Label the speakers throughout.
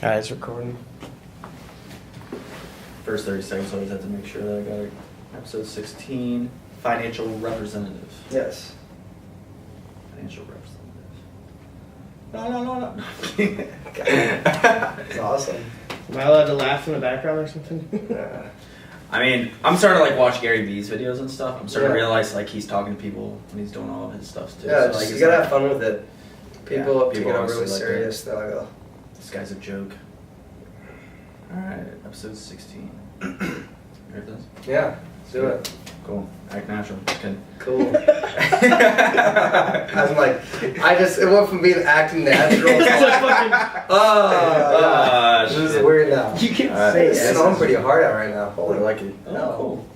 Speaker 1: Alright, it's recording.
Speaker 2: First 30 seconds, I always have to make sure that I got it. Episode 16, financial representative.
Speaker 3: Yes.
Speaker 2: Financial representative. No.
Speaker 3: It's awesome.
Speaker 1: Am I allowed to laugh in the background or something?
Speaker 3: Yeah.
Speaker 2: I mean, I'm starting to like watch Gary Vee's videos and stuff. I'm starting to
Speaker 3: Yeah.
Speaker 2: realize like he's talking to people when he's doing all of his stuff too.
Speaker 3: Yeah,
Speaker 2: So, like,
Speaker 3: you
Speaker 2: it's
Speaker 3: gotta
Speaker 2: like,
Speaker 3: have fun with it. People take it up
Speaker 2: honestly
Speaker 3: really
Speaker 2: like
Speaker 3: serious. They're like, oh.
Speaker 2: this guy's a joke. Alright, episode 16. You ready for this?
Speaker 3: Yeah, let's do it.
Speaker 2: Cool. Act natural. Okay.
Speaker 3: Cool. I was like, it went from being acting natural to like, oh, this is
Speaker 2: shit.
Speaker 3: weird now.
Speaker 1: You can
Speaker 2: Alright.
Speaker 1: say
Speaker 3: It's
Speaker 1: it.
Speaker 3: snowing pretty hard out right now.
Speaker 2: Holy
Speaker 3: Holy,
Speaker 2: lucky. Oh,
Speaker 3: No.
Speaker 2: cool.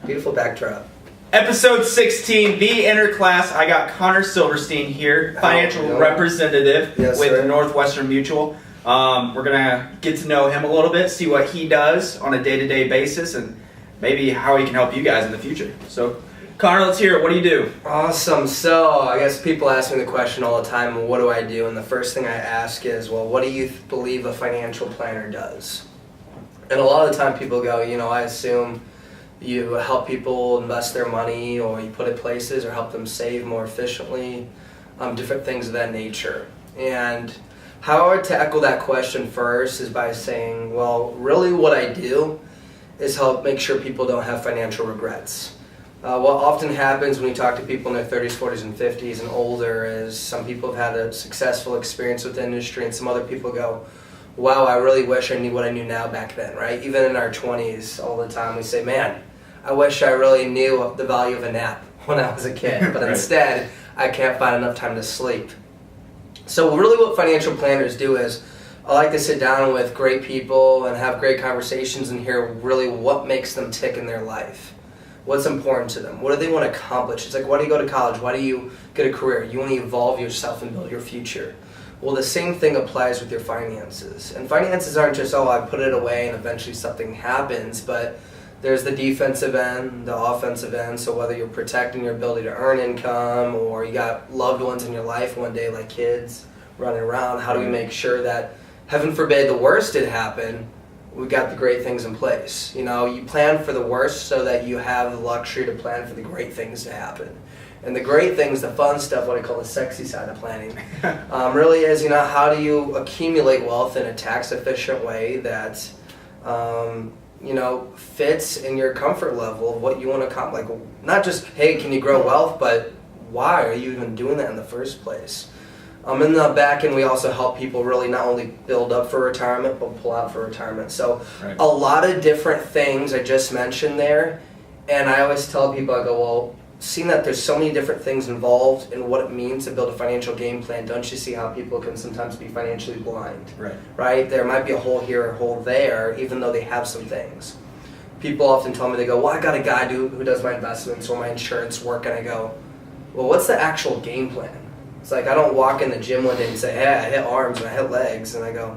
Speaker 3: beautiful backdrop.
Speaker 2: Episode 16, the interclass. I got Connor Silverstein here, financial
Speaker 3: yeah.
Speaker 2: representative
Speaker 3: Yes,
Speaker 2: with
Speaker 3: sir.
Speaker 2: Northwestern Mutual. We're gonna get to know him a little bit, see what he does on a day-to-day basis, and maybe how he can help you guys in the future. So, Connor, let's hear it. What do you do?
Speaker 3: Awesome. So, I guess people ask me the question all the time, what do I do? And the first thing I ask is, well, what do you believe a financial planner does? And a lot of the time people go, I assume you help people invest their money, or you put it places, or help them save more efficiently, different things of that nature. And how I would tackle that question first is by saying, well, really what I do is help make sure people don't have financial regrets. What often happens when you talk to people in their 30s, 40s, and 50s and older is some people have had a successful experience with the industry, and some other people go, wow, I really wish I knew what I knew now back then, right? Even in our 20s, all the time we say, man, I wish I really knew the value of a nap when I was a kid, but
Speaker 2: Right.
Speaker 3: instead, I can't find enough time to sleep. So really what financial planners do is, I like to sit down with great people and have great conversations and hear really what makes them tick in their life. What's important to them? What do they want to accomplish? It's like, why do you go to college? Why do you get a career? You want to evolve yourself and build your future. Well, the same thing applies with your finances. And finances aren't just, I put it away and eventually something happens, but there's the defensive end, the offensive end, so whether you're protecting your ability to earn income or you got loved ones in your life one day like kids running around, how do we make sure that, heaven forbid the worst did happen, we got the great things in place. You plan for the worst so that you have the luxury to plan for the great things to happen. And the great things, the fun stuff, what I call the sexy side of planning, really is, how do you accumulate wealth in a tax efficient way that, fits in your comfort level of what you want to accomplish. Like, not just, hey, can you grow wealth, but why are you even doing that in the first place? In the back end, we also help people really not only build up for retirement, but pull out for retirement. So
Speaker 2: Right.
Speaker 3: a lot of different things I just mentioned there. And I always tell people, I go, well, seeing that there's so many different things involved in what it means to build a financial game plan, don't you see how people can sometimes be financially blind? Right? There might be a hole here, a hole there, even though they have some things. People often tell me, they go, well, I got a guy who does my investments or my insurance work, and I go, well, what's the actual game plan? It's like, I don't walk in the gym one day and say, hey, I hit arms and I hit legs, and I go,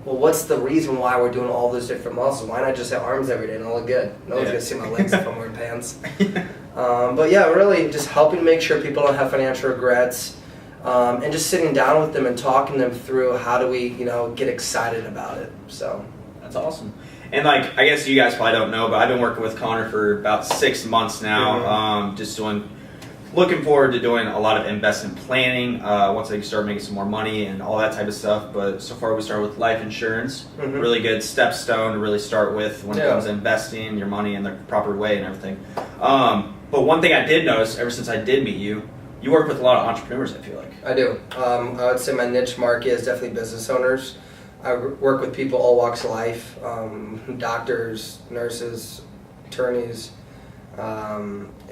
Speaker 3: well, what's the reason why we're doing all those different muscles? Why not just hit arms every day and all look good? No one's
Speaker 2: Yeah.
Speaker 3: gonna see my legs if I'm wearing pants. But yeah, really just helping make sure people don't have financial regrets, and just sitting down with them and talking them through how do we, get excited about it. So
Speaker 2: That's awesome. And like, I guess you guys probably don't know, but I've been working with Connor for about 6 months now. Looking forward to doing a lot of investment planning once I start making some more money and all that type of stuff. But so far we started with life insurance, really good stepstone to really start with when it comes to investing your money in the proper way and everything. But one thing I did notice ever since I did meet you, you work with a lot of entrepreneurs, I feel like.
Speaker 3: I do. I would say my niche market is definitely business owners. I work with people all walks of life, doctors, nurses, attorneys,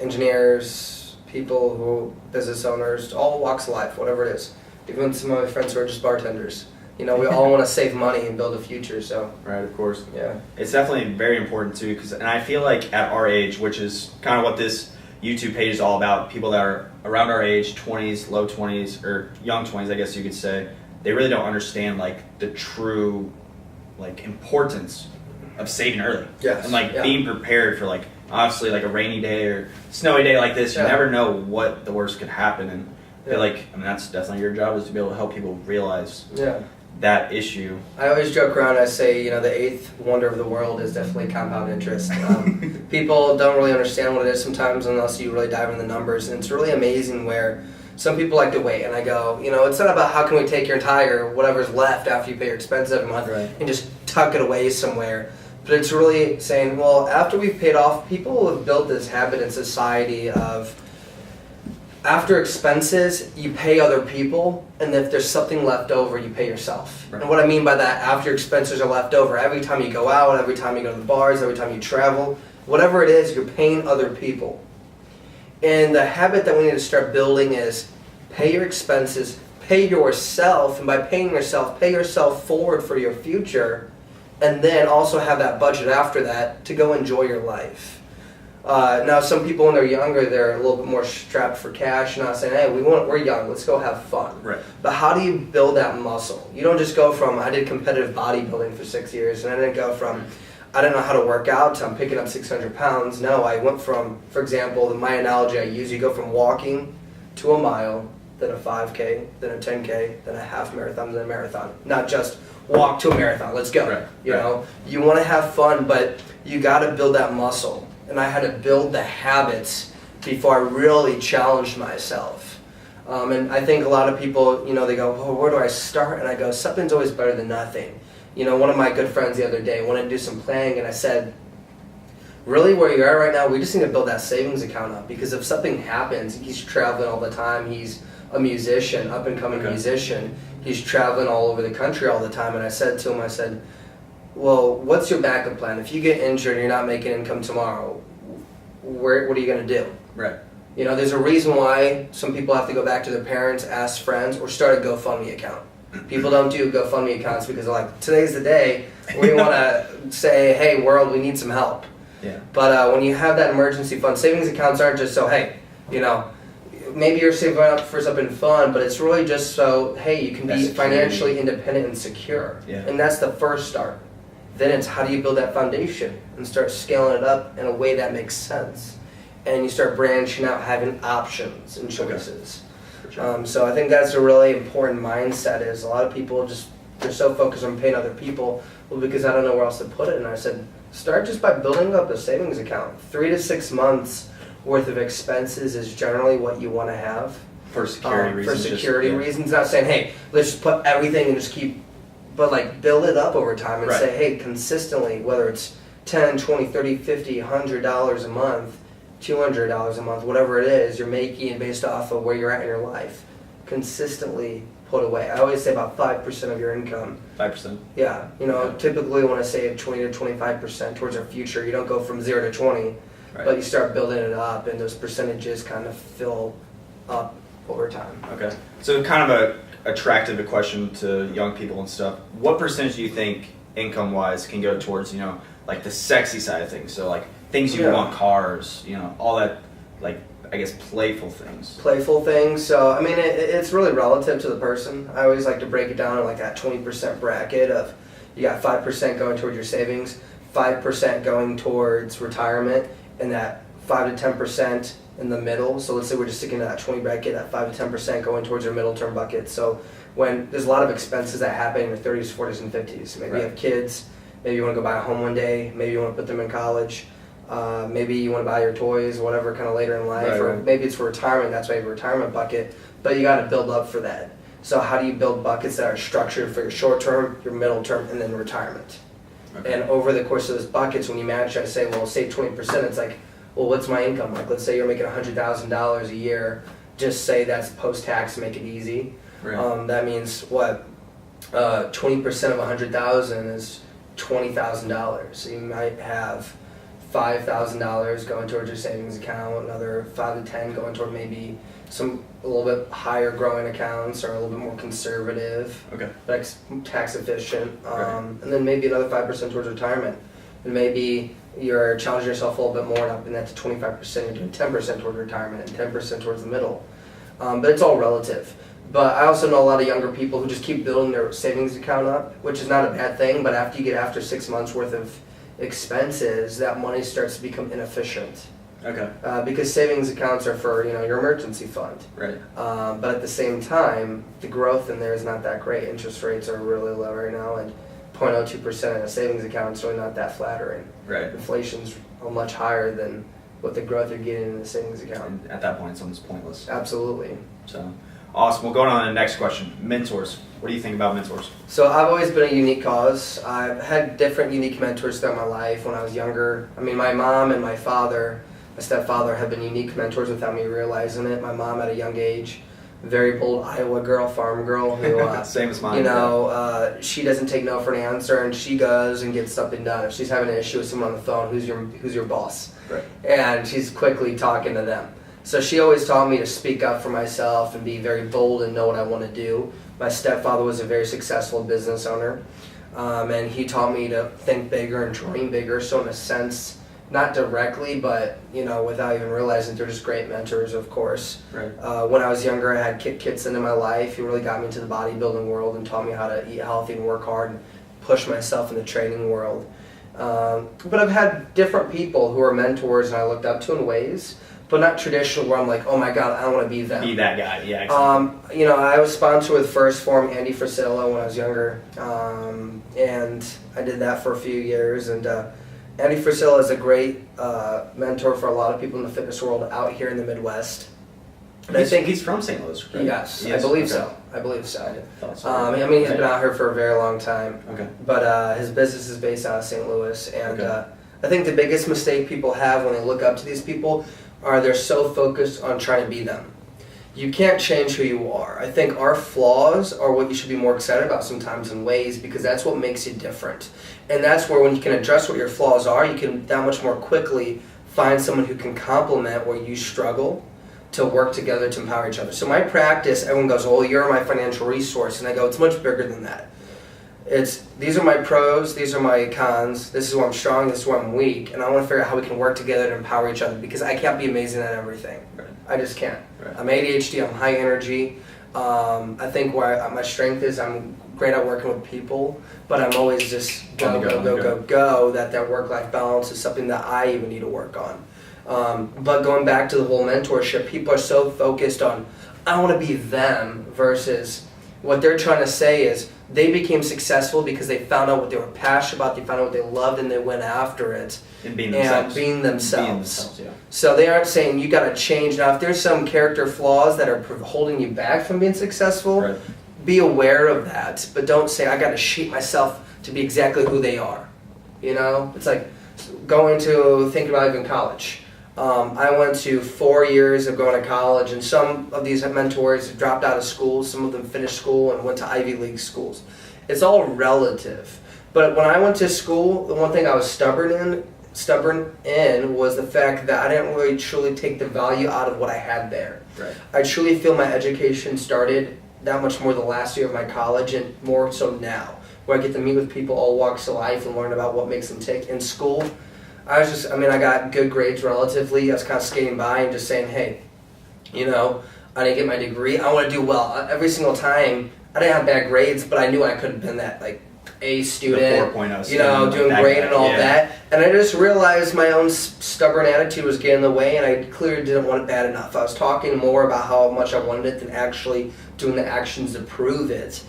Speaker 3: engineers, people who business owners, all walks of life, whatever it is. Even some of my friends who are just bartenders. We all want to save money and build a future. So
Speaker 2: Right, of course.
Speaker 3: yeah,
Speaker 2: It's definitely very important too, and I feel like at our age, which is kind of what this YouTube page is all about, people that are around our age, 20s, low 20s, or young 20s, I guess you could say, they really don't understand like the true importance of saving early.
Speaker 3: Yes,
Speaker 2: And being prepared for obviously like a rainy day or snowy day like this, you
Speaker 3: Yeah.
Speaker 2: never know what the worst could happen, and I feel like that's definitely your job, is to be able to help people realize
Speaker 3: yeah.
Speaker 2: that issue.
Speaker 3: I always joke around. I say, the eighth wonder of the world is definitely compound interest. People don't really understand what it is sometimes unless you really dive into the numbers, and it's really amazing where some people like to wait. And I go, it's not about how can we take your entire whatever's left after you pay your expenses every month and just tuck it away somewhere. But it's really saying, well, after we've paid off, people have built this habit in society of after expenses, you pay other people, and if there's something left over, you pay yourself. Right. And what I mean by that, after expenses are left over, every time you go out, every time you go to the bars, every time you travel, whatever it is, you're paying other people. And the habit that we need to start building is pay your expenses, pay yourself, and by paying yourself, pay yourself forward for your future, and then also have that budget after that to go enjoy your life. Now, some people when they're younger, they're a little bit more strapped for cash, not saying, hey, we're young, let's go have fun.
Speaker 2: Right.
Speaker 3: But how do you build that muscle? You don't just go from, I did competitive bodybuilding for 6 years, and I didn't go from, I didn't know how to work out to I'm picking up 600 pounds. No, I went from, for example, my analogy I use, you go from walking to a mile, then a 5K, then a 10K, then a half marathon, then a marathon. Not just walk to a marathon, let's go.
Speaker 2: Right.
Speaker 3: You know, you want to have fun, but you got to build that muscle. And I had to build the habits before I really challenged myself. And I think a lot of people, they go, oh, where do I start? And I go, something's always better than nothing. One of my good friends the other day wanted to do some planning, and I said, really where you are right now, we just need to build that savings account up, because if something happens, he's traveling all the time, he's a musician, up and coming musician, he's traveling all over the country all the time, and I said to him, well, what's your backup plan? If you get injured and you're not making income tomorrow, what are you going to do?
Speaker 2: Right.
Speaker 3: There's a reason why some people have to go back to their parents, ask friends, or start a GoFundMe account. People don't do GoFundMe accounts because they're like, today's the day we want to say, hey, world, we need some help.
Speaker 2: Yeah.
Speaker 3: But when you have that emergency fund, savings accounts aren't just so, hey, maybe you're saving up for something fun, but it's really just so, hey, you can be financially independent and secure.
Speaker 2: Yeah.
Speaker 3: And that's the first start. Then it's how do you build that foundation and start scaling it up in a way that makes sense. And you start branching out, having options and choices.
Speaker 2: Okay. Sure.
Speaker 3: So I think that's a really important mindset is a lot of people they're so focused on paying other people, well, because I don't know where else to put it. And I said, start just by building up a savings account. 3 to 6 months worth of expenses is generally what you want to have.
Speaker 2: For security reasons.
Speaker 3: For security reasons. Not saying, hey, let's just put everything and just keep, but build it up over time and say, hey, consistently, whether it's $10, $20, $30, $50, $100 a month, $200 a month, whatever it is, you're making based off of where you're at in your life, consistently put away. I always say about 5% of your income.
Speaker 2: 5%?
Speaker 3: Yeah. Typically when I say 20 to 25% towards our future, you don't go from 0 to 20, but you start building it up, and those percentages kind of fill up over time.
Speaker 2: Okay. So kind of attractive a question to young people and stuff. What percentage do you think income-wise can go towards, like the sexy side of things? So like things you want, cars, all that, like, I guess playful things.
Speaker 3: Playful things. So, I mean, it's really relative to the person. I always like to break it down in like that 20% bracket of you got 5% going towards your savings, 5% going towards retirement, and that 5 to 10% in the middle. So let's say we're just sticking to that 20 bracket, that 5 to 10% going towards your middle term bucket. So when there's a lot of expenses that happen in your 30s, 40s, and 50s. Maybe you have kids, maybe you want to go buy a home one day, maybe you want to put them in college, maybe you want to buy your toys, whatever, kind of later in life, or maybe it's for retirement, that's why you have a retirement bucket, but you got to build up for that. So how do you build buckets that are structured for your short term, your middle term, and then retirement? Okay. And over the course of those buckets, when you manage to say, well, save 20%, it's like, well, what's my income? Like, let's say you're making $100,000 a year. Just say that's post-tax, make it easy. Right. That means what? 20% of $100,000 is $20,000. So you might have $5,000 going towards your savings account, another 5 to 10 going toward maybe some a little bit higher growing accounts or a little bit more conservative, like tax efficient, and then maybe another 5% towards retirement. And maybe you're challenging yourself a little bit more, and up in that to 25%, you're doing 10% towards retirement and 10% towards the middle. But it's all relative. But I also know a lot of younger people who just keep building their savings account up, which is not a bad thing, but after 6 months worth of expenses, that money starts to become inefficient.
Speaker 2: Okay.
Speaker 3: Because savings accounts are for your emergency fund.
Speaker 2: Right.
Speaker 3: But at the same time, the growth in there is not that great. Interest rates are really low right now, and 0.02% in a savings account is really not that flattering.
Speaker 2: Right.
Speaker 3: Inflation's much higher than what the growth you're getting in the savings account.
Speaker 2: And at that point, it's almost pointless.
Speaker 3: Absolutely.
Speaker 2: So, awesome. We'll go on to the next question. Mentors. What do you think about mentors?
Speaker 3: So I've always been a unique cause. I've had different unique mentors throughout my life. When I was younger, I mean, my mom and my father, my stepfather, have been unique mentors without me realizing it. My mom at a young age, very bold Iowa girl, farm girl, who
Speaker 2: Same as mine.
Speaker 3: she doesn't take no for an answer, and she goes and gets something done. If she's having an issue with someone on the phone, who's your boss?
Speaker 2: Right.
Speaker 3: And she's quickly talking to them. So she always taught me to speak up for myself and be very bold and know what I want to do. My stepfather was a very successful business owner, and he taught me to think bigger and dream bigger. So in a sense, not directly, but without even realizing, they're just great mentors, of course.
Speaker 2: Right.
Speaker 3: When I was younger, I had Kit Kitson in my life. He really got me into the bodybuilding world and taught me how to eat healthy and work hard and push myself in the training world. But I've had different people who are mentors and I looked up to in ways, but not traditional where I'm like, oh my God, I want to be them.
Speaker 2: Be that guy, yeah. Exactly.
Speaker 3: I was sponsored with First Form Andy Frisella when I was younger, and I did that for a few years. And Andy Frisella is a great mentor for a lot of people in the fitness world out here in the Midwest. And
Speaker 2: I think he's from St. Louis, right?
Speaker 3: Yes, I believe so. I believe so.
Speaker 2: I thought so.
Speaker 3: I mean, he's been out here for a very long time.
Speaker 2: Okay.
Speaker 3: But his business is based out of St. Louis, and
Speaker 2: Okay.
Speaker 3: I think the biggest mistake people have when they look up to these people are they're so focused on trying to be them. You can't change who you are. I think our flaws are what you should be more excited about sometimes in ways, because that's what makes you different. And that's where when you can address what your flaws are, you can that much more quickly find someone who can complement where you struggle to work together to empower each other. So my practice, everyone goes, oh, you're my financial resource. And I go, it's much bigger than that. These are my pros, these are my cons, this is where I'm strong, this is where I'm weak, and I want to figure out how we can work together to empower each other, because I can't be amazing at everything.
Speaker 2: Right.
Speaker 3: I just can't.
Speaker 2: Right.
Speaker 3: I'm ADHD, I'm high energy. I think where my strength is, I'm great at working with people, but I'm always just go, that work-life balance is something that I even need to work on. But going back to the whole mentorship, people are so focused on, I want to be them, versus what they're trying to say is, they became successful because they found out what they were passionate about, they found out what they loved, and they went after it.
Speaker 2: And being themselves.
Speaker 3: Being themselves.
Speaker 2: Yeah.
Speaker 3: So they aren't saying you got to change. Now, if there's some character flaws that are holding you back from being successful,
Speaker 2: Right.
Speaker 3: be aware of that. But don't say, I got to shape myself to be exactly who they are. It's like thinking about even college. I went to 4 years of going to college, and some of these mentors dropped out of school, some of them finished school and went to Ivy League schools. It's all relative. But when I went to school, the one thing I was stubborn in was the fact that I didn't really truly take the value out of what I had there.
Speaker 2: Right.
Speaker 3: I truly feel my education started that much more the last year of my college, and more so now, where I get to meet with people all walks of life and learn about what makes them tick. In school, I got good grades relatively. I was kind of skating by and just saying, hey, I didn't get my degree. I want to do well. Every single time, I didn't have bad grades, but I knew I could have been that, A student,
Speaker 2: 4.0 student,
Speaker 3: doing great and all that. And I just realized my own stubborn attitude was getting in the way, and I clearly didn't want it bad enough. I was talking more about how much I wanted it than actually doing the actions to prove it.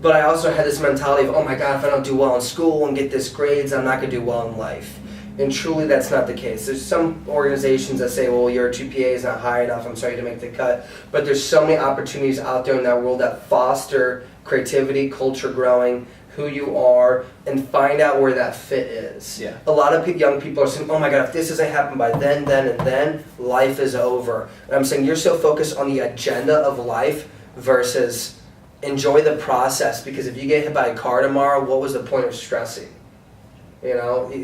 Speaker 3: But I also had this mentality of, oh my God, if I don't do well in school and get this grades, I'm not going to do well in life. And truly, that's not the case. There's some organizations that say, well, your GPA is not high enough, I'm sorry to make the cut. But there's so many opportunities out there in that world that foster creativity, culture growing, who you are, and find out where that fit is.
Speaker 2: Yeah.
Speaker 3: A lot of young people are saying, oh my God, if this doesn't happen by then, life is over. And I'm saying you're so focused on the agenda of life versus enjoy the process, because if you get hit by a car tomorrow, what was the point of stressing?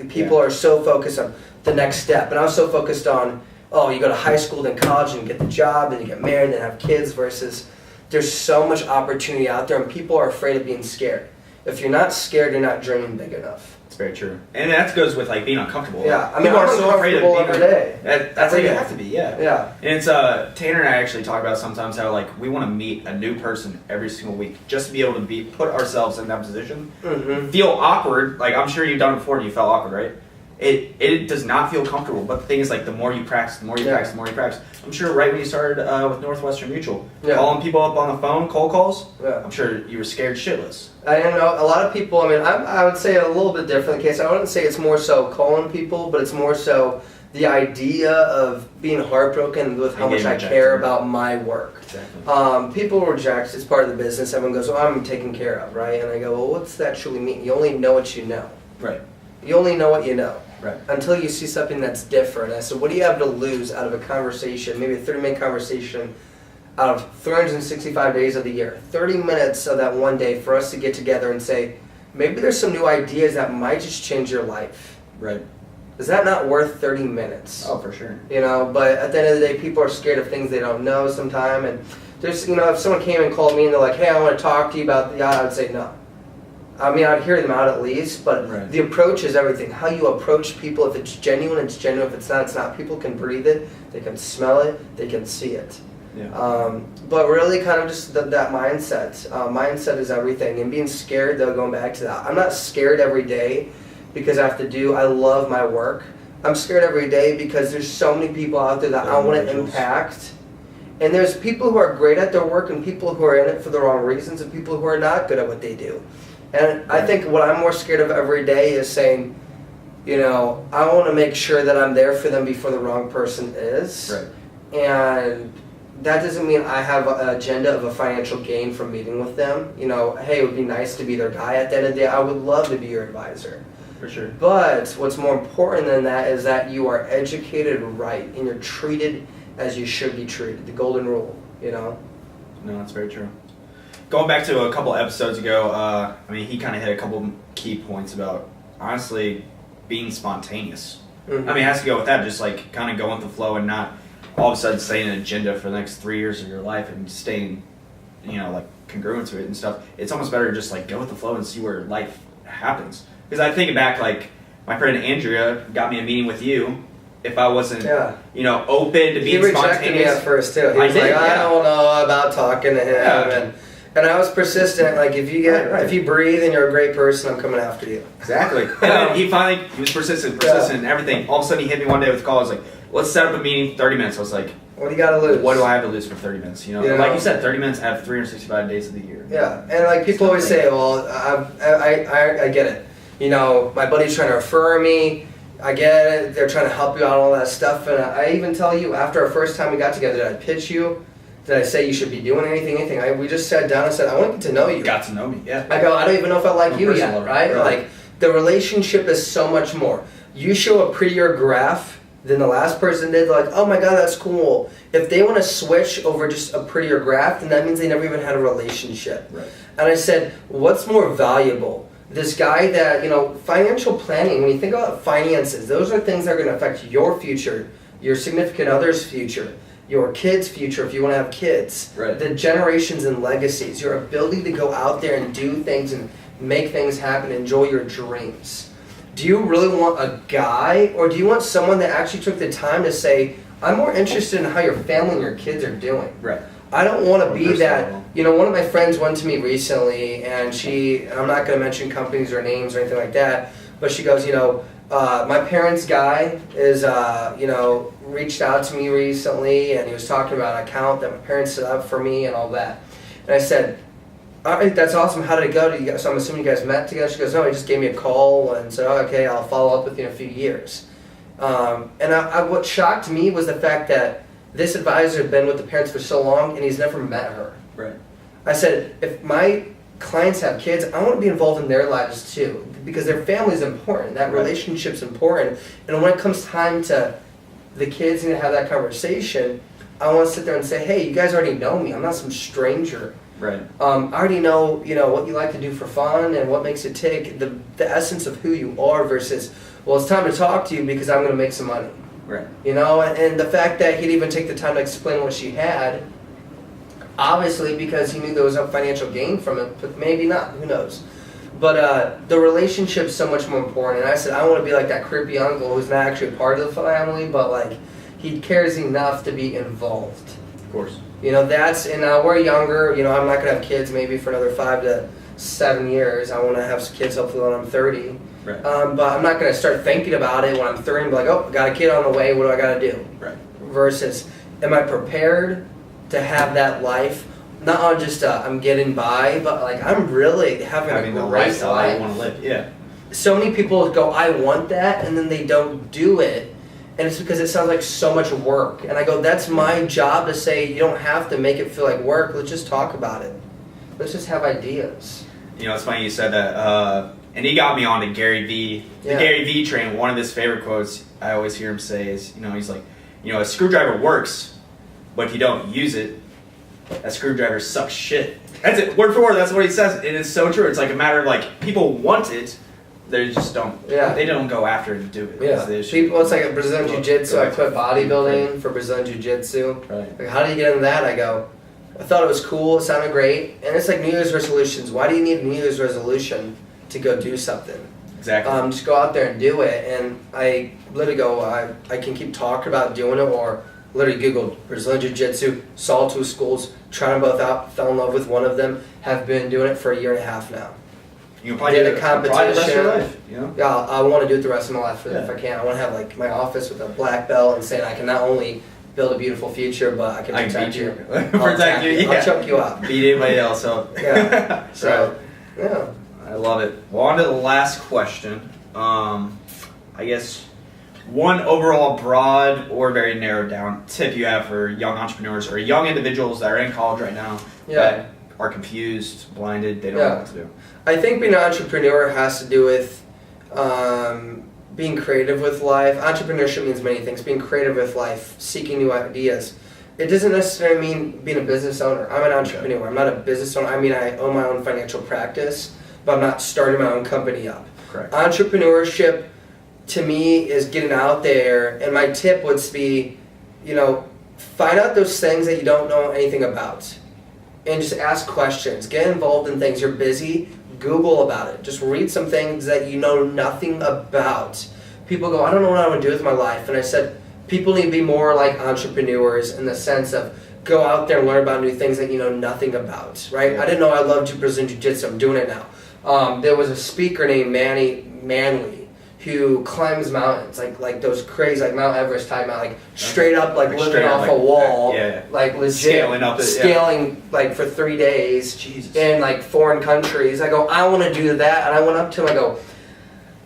Speaker 3: People are so focused on the next step, and I was so focused on, you go to high school, then college, and you get the job, then you get married, then have kids, versus there's so much opportunity out there, and people are afraid of being scared. If you're not scared, you're not dreaming big enough.
Speaker 2: It's very true. And that goes with being uncomfortable.
Speaker 3: Yeah,
Speaker 2: people
Speaker 3: I'm
Speaker 2: are so afraid of being
Speaker 3: every day.
Speaker 2: That's how you have to be, yeah.
Speaker 3: Yeah.
Speaker 2: And it's Tanner and I actually talk about sometimes how we want to meet a new person every single week, just to be able to put ourselves in that position.
Speaker 3: Mm-hmm.
Speaker 2: Feel awkward, I'm sure you've done it before and you felt awkward, right? it does not feel comfortable. But the thing is, like, the more you practice, the more you practice, the more you practice. I'm sure right when you started with Northwestern Mutual, calling people up on the phone, cold calls, I'm sure you were scared shitless.
Speaker 3: I don't know. A lot of people, I mean, I would say a little bit different case. I wouldn't say it's more so calling people, but it's more so the idea of being heartbroken with how much I care about my work.
Speaker 2: Exactly.
Speaker 3: People reject, it's part of the business. Everyone goes, oh, I'm taken care of, right? And I go, well, what's that truly mean? You only know what you know.
Speaker 2: Right.
Speaker 3: You only know what you know.
Speaker 2: Right.
Speaker 3: Until you see something that's different. I said, what do you have to lose out of a conversation, maybe a 30-minute conversation, out of 365 days of the year? 30 minutes of that one day for us to get together and say, maybe there's some new ideas that might just change your life.
Speaker 2: Right.
Speaker 3: Is that not worth 30 minutes?
Speaker 2: Oh, for sure.
Speaker 3: You know, but at the end of the day, people are scared of things they don't know sometimes. And there's, you know, if someone came and called me and they're like, hey, I want to talk to you about the yacht, I would say no. I mean, I'd hear them out at least, but the approach is everything. How you approach people, if it's genuine, it's genuine. If it's not, it's not. People can breathe it, they can smell it, they can see it.
Speaker 2: Yeah.
Speaker 3: But really kind of just that mindset. Mindset is everything. And being scared, though, going back to that. I'm not scared every day because I love my work. I'm scared every day because there's so many people out there that I want to impact. And there's people who are great at their work and people who are in it for the wrong reasons and people who are not good at what they do. And I think what I'm more scared of every day is saying, you know, I want to make sure that I'm there for them before the wrong person is.
Speaker 2: Right.
Speaker 3: And that doesn't mean I have an agenda of a financial gain from meeting with them. You know, hey, it would be nice to be their guy at the end of the day. I would love to be your advisor.
Speaker 2: For sure.
Speaker 3: But what's more important than that is that you are educated right and you're treated as you should be treated. The golden rule, you know?
Speaker 2: No, that's very true. Going back to a couple episodes ago, I mean, he kind of hit a couple key points about, honestly, being spontaneous.
Speaker 3: Mm-hmm.
Speaker 2: I mean, it has to go with that, just like kind of going with the flow and not all of a sudden setting an agenda for the next 3 years of your life and staying, you know, like congruent to it and stuff. It's almost better to just like go with the flow and see where life happens. Because I think back, like, my friend Andrea got me a meeting with you. If I wasn't, you know, open to being spontaneous. He rejected me
Speaker 3: at first, too. He was like, I don't know about talking to him. And I was persistent. Like, if you get, if you breathe and you're a great person, I'm coming after you.
Speaker 2: Exactly. And then he was persistent and everything. All of a sudden, he hit me one day with a call. I was like, let's set up a meeting, 30 minutes. I was like,
Speaker 3: what do you got to lose?
Speaker 2: What do I have to lose for 30 minutes? You know, like you said, 30 minutes out of 365 days of the year.
Speaker 3: Yeah, and like people always say, well, I get it. You know, my buddy's trying to refer me. I get it. They're trying to help you out, all that stuff. And I even tell you, after our first time we got together, did I pitch you? Did I say you should be doing anything? We just sat down and said, I want to get to know you.
Speaker 2: Got to know me, yeah.
Speaker 3: I go, I don't even know if I like you yet, right? Like, the relationship is so much more. You show a prettier graph than the last person did. They're like, oh my God, that's cool. If they want to switch over just a prettier graph, then that means they never even had a relationship.
Speaker 2: Right.
Speaker 3: And I said, what's more valuable? This guy that, you know, financial planning, when you think about finances, those are things that are going to affect your future, your significant other's future, your kids' future if you want to have kids, the generations and legacies, your ability to go out there and do things and make things happen, enjoy your dreams. Do you really want a guy, or do you want someone that actually took the time to say, I'm more interested in how your family and your kids are doing?
Speaker 2: Right.
Speaker 3: I don't want to be that. You know, one of my friends went to me recently, and I'm not going to mention companies or names or anything like that, but she goes, you know, my parents' guy is, you know, reached out to me recently, and he was talking about an account that my parents set up for me and all that. And I said, all right, that's awesome. How did it go? So I'm assuming you guys met together. She goes, no, he just gave me a call and said, oh, okay, I'll follow up with you in a few years. And what shocked me was the fact that this advisor had been with the parents for so long and he's never met her.
Speaker 2: Right.
Speaker 3: I said, if my clients have kids, I want to be involved in their lives too, because their family is important. That relationship's important. And when it comes time to the kids need to have that conversation, I want to sit there and say, hey, you guys already know me. I'm not some stranger.
Speaker 2: Right.
Speaker 3: I already know, you know, what you like to do for fun and what makes you tick, the essence of who you are versus, well, it's time to talk to you because I'm going to make some money.
Speaker 2: Right.
Speaker 3: You know, and the fact that he'd even take the time to explain what she had, obviously because he knew there was a financial gain from it, but maybe not, who knows. But the relationship's so much more important. And I said, I don't want to be like that creepy uncle who's not actually part of the family, but like he cares enough to be involved.
Speaker 2: Of course.
Speaker 3: You know, and we're younger, you know, I'm not going to have kids maybe for another 5 to 7 years. I want to have some kids hopefully when I'm 30.
Speaker 2: Right.
Speaker 3: But I'm not going to start thinking about it when I'm 30 and be like, oh, got a kid on the way, what do I got to do?
Speaker 2: Right.
Speaker 3: Versus, am I prepared to have that life? Not on just I'm getting by, but like I'm really having a
Speaker 2: the
Speaker 3: great
Speaker 2: lifestyle
Speaker 3: life.
Speaker 2: you want to live. Yeah.
Speaker 3: So many people go, I want that, and then they don't do it. And it's because it sounds like so much work. And I go, that's my job to say, you don't have to make it feel like work. Let's just talk about it. Let's just have ideas.
Speaker 2: You know, it's funny you said that. And he got me on to Gary Vee. The Gary Vee train, one of his favorite quotes I always hear him say is, he's like, a screwdriver works, but if you don't use it, that screwdriver sucks shit. That's it, word for word, that's what he says. And it's so true. It's like a matter of like, people want it, they just don't, they don't go after it and do it.
Speaker 3: Yeah, people, it's like a Brazilian Jiu-Jitsu. I quit bodybuilding for Brazilian Jiu-Jitsu.
Speaker 2: Right.
Speaker 3: Like, how do you get into that? I go, I thought it was cool, it sounded great. And it's like New Year's resolutions. Why do you need a New Year's resolution to go do something?
Speaker 2: Exactly.
Speaker 3: Just go out there and do it. And I literally go, I can keep talking about doing it, or literally Googled Brazilian Jiu-Jitsu, saw 2 schools, tried them both out, fell in love with one of them, have been doing it for a year and a half now.
Speaker 2: You can probably
Speaker 3: Did
Speaker 2: do
Speaker 3: a
Speaker 2: it probably the rest of your life,
Speaker 3: Yeah, I want to do it the rest of my life if I can. I want to have like my office with a black belt and saying I can not only build a beautiful future, but I can protect you.
Speaker 2: Protect you, yeah.
Speaker 3: I'll choke you out.
Speaker 2: Beat anybody else up.
Speaker 3: Yeah. So, yeah.
Speaker 2: I love it. Well, on to the last question. I guess one overall broad or very narrowed down tip you have for young entrepreneurs or young individuals that are in college right now that are confused, blinded, they don't know what to do.
Speaker 3: I think being an entrepreneur has to do with being creative with life. Entrepreneurship means many things. Being creative with life, seeking new ideas. It doesn't necessarily mean being a business owner. I'm an entrepreneur. I'm not a business owner. I mean, I own my own financial practice, but I'm not starting my own company up.
Speaker 2: Correct.
Speaker 3: Entrepreneurship, to me, is getting out there, and my tip would be, find out those things that you don't know anything about, and just ask questions. Get involved in things. You're busy, Google about it. Just read some things that you know nothing about. People go, I don't know what I want to do with my life, and I said, people need to be more like entrepreneurs in the sense of go out there and learn about new things that you know nothing about, right?
Speaker 2: Yeah.
Speaker 3: I didn't know I loved Brazilian Jiu-Jitsu. I'm doing it now. There was a speaker named Manley who climbs mountains, like those crazy, like Mount Everest type mountain, like straight up, like living off a wall, like legit, scaling like for 3 days in like foreign countries. I go, I want to do that, and I went up to him. I go,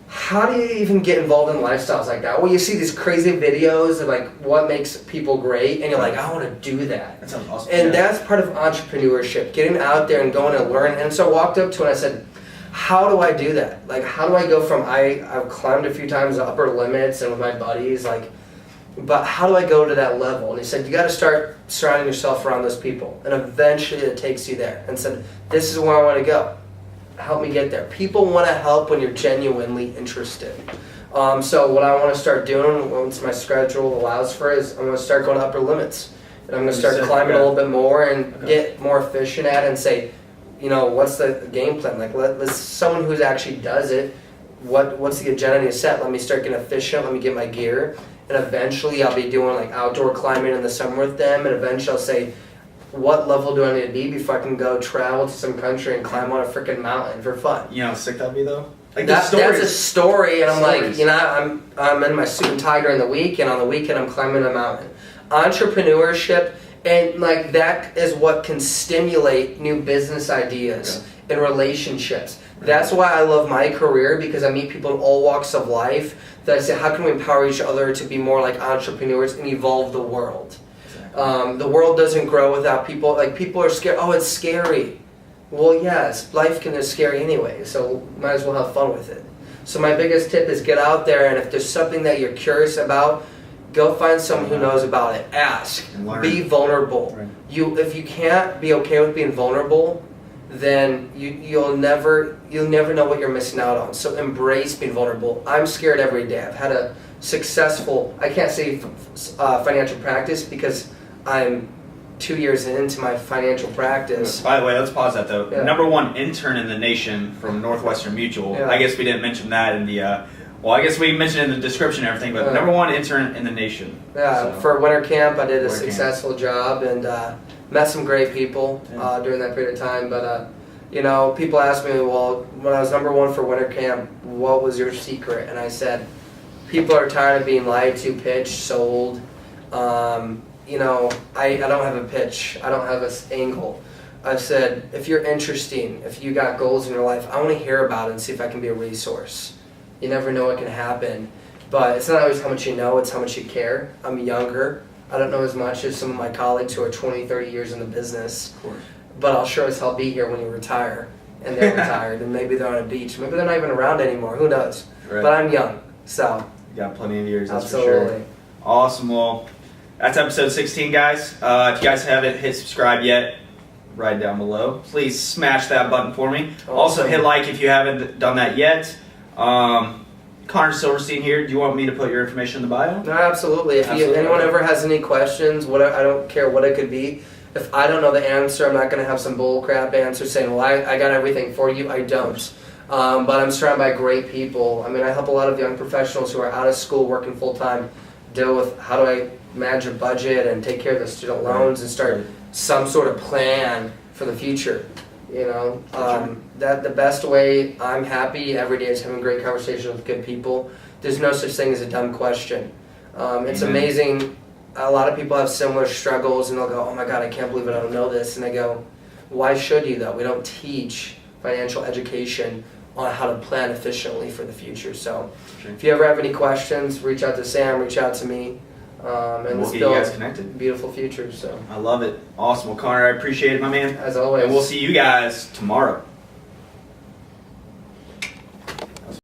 Speaker 3: how do you even get involved in lifestyles like that? Well, you see these crazy videos of like what makes people great, and you're like, I want to do that. That sounds awesome. And that's part of entrepreneurship, getting out there and going and learn. And so I walked up to him and I said, how do I do that? Like, how do I go from, I've climbed a few times the upper limits and with my buddies, like, but how do I go to that level? And he said, you got to start surrounding yourself around those people. And eventually it takes you there. And said, this is where I want to go. Help me get there. People want to help when you're genuinely interested. So what I want to start doing once my schedule allows for is I'm going to start going to upper limits. And I'm going to start climbing a little bit more and get more efficient at it and say, what's the game plan? Like, let's someone who actually does it, what's the agenda you set? Let me start getting efficient, let me get my gear, and eventually I'll be doing like outdoor climbing in the summer with them, and eventually I'll say, what level do I need to be before I can go travel to some country and climb on a freaking mountain for fun?
Speaker 2: You know how sick that'd be though? Like
Speaker 3: that's a story, and I'm like, I'm in my suit and tie during the week, and on the weekend I'm climbing a mountain. Entrepreneurship, and like that is what can stimulate new business ideas and relationships. That's why I love my career, because I meet people in all walks of life that I say, how can we empower each other to be more like entrepreneurs and evolve the world? The world doesn't grow without people. Like, people are scared. Oh, it's scary. Well, yes, life is scary anyway, so might as well have fun with it. So my biggest tip is get out there, and if there's something that you're curious about, go find someone who knows about it. Ask. Be vulnerable. Right. If you can't be okay with being vulnerable, then you'll never know what you're missing out on. So embrace being vulnerable. I'm scared every day. I've had a successful, I can't say financial practice because I'm 2 years into my financial practice.
Speaker 2: By the way, let's pause that though. Yeah. Number 1 intern in the nation from Northwestern Mutual. Yeah. I guess we didn't mention that in the, I guess we mentioned it in the description and everything, but number 1 intern in the nation. Yeah, so, for winter camp I did a successful job and met some great people during that period of time, but
Speaker 3: You know, people ask me, well, when I was number one for winter camp, what was your secret? And I said, people are tired of being lied to, pitched, sold. You know, I don't have a pitch. I don't have an angle. I've said, if you're interesting, if you got goals in your life, I want to hear about it and see if I can be a resource. You never know what can happen. But it's not always how much you know, it's how much you care. I'm younger. I don't know as much as some of my colleagues who are 20, 30 years in the business.
Speaker 2: Of course.
Speaker 3: But I'll sure as hell be here when you retire. And they're retired, and maybe they're on a beach. Maybe they're not even around anymore. Who knows?
Speaker 2: Right.
Speaker 3: But I'm young, so.
Speaker 2: You got plenty of years, that's
Speaker 3: Absolutely.
Speaker 2: for sure. Awesome. Well, that's episode 16, guys. If you guys haven't hit subscribe yet, right down below. Please smash that button for me. Also, hit like if you haven't done that yet. Connor Silverstein here. Do you want me to put your information in the bio?
Speaker 3: No, absolutely. If anyone ever has any questions, I don't care what it could be. If I don't know the answer, I'm not going to have some bull crap answer saying, well, I got everything for you. I don't. But I'm surrounded by great people. I mean, I help a lot of young professionals who are out of school working full-time deal with how do I manage a budget and take care of the student loans and start some sort of plan for the future. You know, that the best way I'm happy every day is having great conversations with good people. There's no such thing as a dumb question. It's amazing. A lot of people have similar struggles, and they'll go, "Oh my God, I can't believe it! I don't know this." And I go, "Why should you though? We don't teach financial education on how to plan efficiently for the future." So, if you ever have any questions, reach out to Sam, reach out to me, and
Speaker 2: we'll
Speaker 3: let's
Speaker 2: get you
Speaker 3: build
Speaker 2: guys connected.
Speaker 3: Beautiful futures. So,
Speaker 2: I love it. Awesome. Well, Connor, I appreciate it, my man.
Speaker 3: as always,
Speaker 2: And we'll see you guys tomorrow.